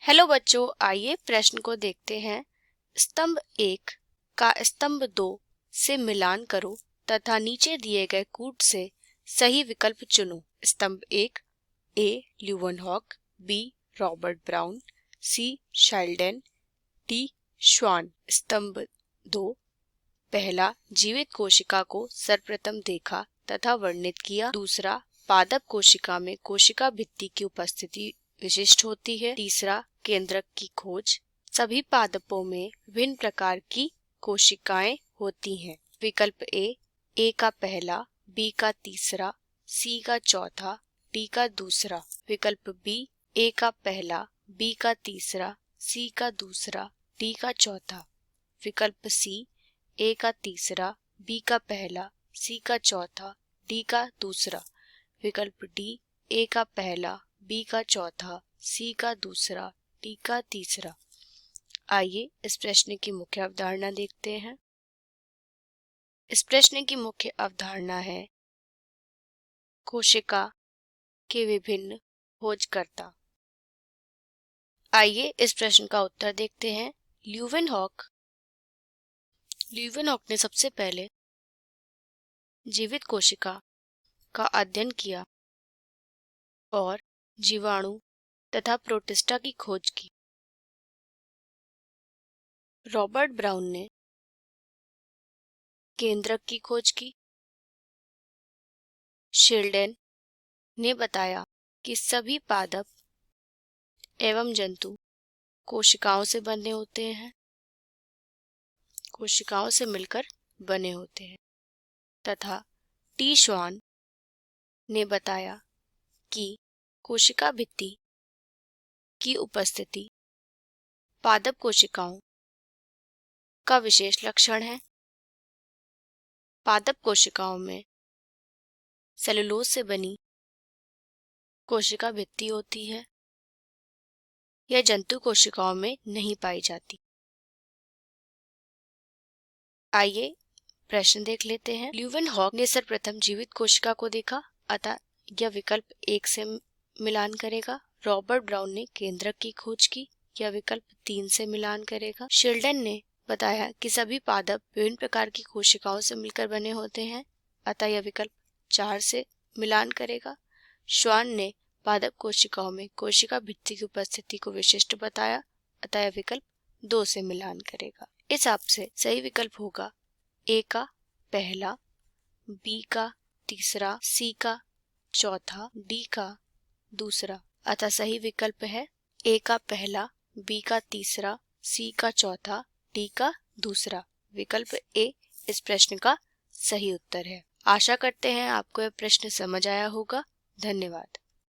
Hello बच्चों, आइए प्रश्न को देखते हैं। स्तंभ 1 का स्तंभ 2 से मिलान करो तथा नीचे दिए गए कूट से सही विकल्प चुनो। स्तंभ 1, ए ल्यूवेनहॉक, बी रॉबर्ट ब्राउन, सी शेल्डन, डी श्वान। स्तंभ 2, पहला, जीवित कोशिका को सर्वप्रथम देखा तथा वर्णित किया। दूसरा, पादप कोशिका में कोशिका भित्ति की उपस्थिति विशिष्ट होती है। तीसरा, केंद्रक की खोज। सभी पादपों में विभिन्न प्रकार की कोशिकाएं होती हैं। विकल्प ए का पहला, बी का तीसरा, सी का चौथा, डी का दूसरा। विकल्प बी, ए का पहला, बी का तीसरा, सी का दूसरा, डी का चौथा। विकल्प सी, ए का तीसरा, बी का पहला, सी का चौथा, डी का दूसरा। विकल्प डी, ए का पहला, बी का चौथा, सी का दूसरा, डी का तीसरा। आइए इस प्रश्न की मुख्य अवधारणा देखते हैं। इस प्रश्न की मुख्य अवधारणा है कोशिका के विभिन्न खोजकर्ता। आइए इस प्रश्न का उत्तर देखते हैं। ल्यूवेनहॉक ने सबसे पहले जीवित कोशिका का अध्ययन किया और जीवाणु तथा प्रोटिस्टा की खोज की। रॉबर्ट ब्राउन ने केंद्रक की खोज की। शेल्डन ने बताया कि सभी पादप एवं जंतु कोशिकाओं से बने होते हैं, कोशिकाओं से मिलकर बने होते हैं। तथा टी श्वान ने बताया कि कोशिका भित्ति की उपस्थिति पादप कोशिकाओं का विशेष लक्षण है। पादप कोशिकाओं में सेलुलोज से बनी कोशिका भित्ति होती है। यह जंतु कोशिकाओं में नहीं पाई जाती। आइए प्रश्न देख लेते हैं। ल्यूवेनहॉक ने सर्वप्रथम जीवित कोशिका को देखा, अतः यह विकल्प 1 से मिलान करेगा। रॉबर्ट ब्राउन ने केंद्रक की खोज की, यह विकल्प 3 से मिलान करेगा। शेल्डन ने बताया कि सभी पादप विभिन्न प्रकार की कोशिकाओं से मिलकर बने होते हैं, अतः यह विकल्प 4 से मिलान करेगा। श्वान ने पादप कोशिकाओं में कोशिका भित्ति की उपस्थिति को विशिष्ट बताया, अतः यह विकल्प 2 से मिलान करेगा। इस हिसाब से सही विकल्प होगा ए का पहला, बी का तीसरा, सी का चौथा, डी का दूसरा। अतः सही विकल्प है ए का पहला, बी का तीसरा, सी का चौथा, डी का दूसरा। विकल्प ए इस प्रश्न का सही उत्तर है। आशा करते हैं आपको यह प्रश्न समझ आया होगा। धन्यवाद।